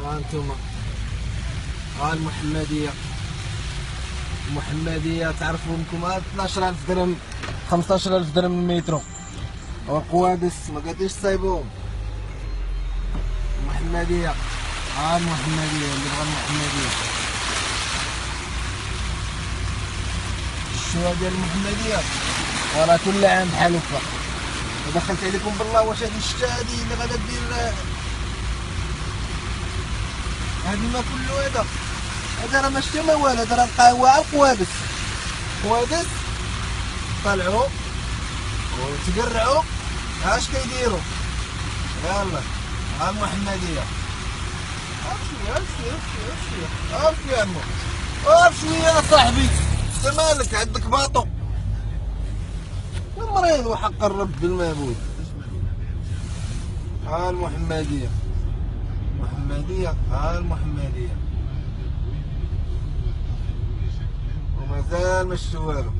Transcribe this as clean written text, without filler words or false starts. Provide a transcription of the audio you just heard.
ها انتوما، ها المحمدية. المحمدية تعرفوا لكم 12000 درهم 15000 درهم المترو. والقوادس ما قاديش صايبوهم. المحمدية، ها المحمدية اللي بغا المحمدية. الشوا ديال المحمدية وراه كل عام بحال هكا. دخلت عليكم بالله، واش هادي الشتا هادي اللي غادا دير هادي ما كله هذا راه ما شتا ما والو، هذا راه القهوة على القوادس. القوادس طلعوا وتقرعوا، اش كيديروا؟ يلا ها المحمدية. عرف يا عمو، عرف شوية يا صاحبي، انت مالك عندك باطو؟ مريض وحق الرب بالمعبود. ها المحمدية، المحمدية، ها المحمدية، ومازال ما شفتو والو.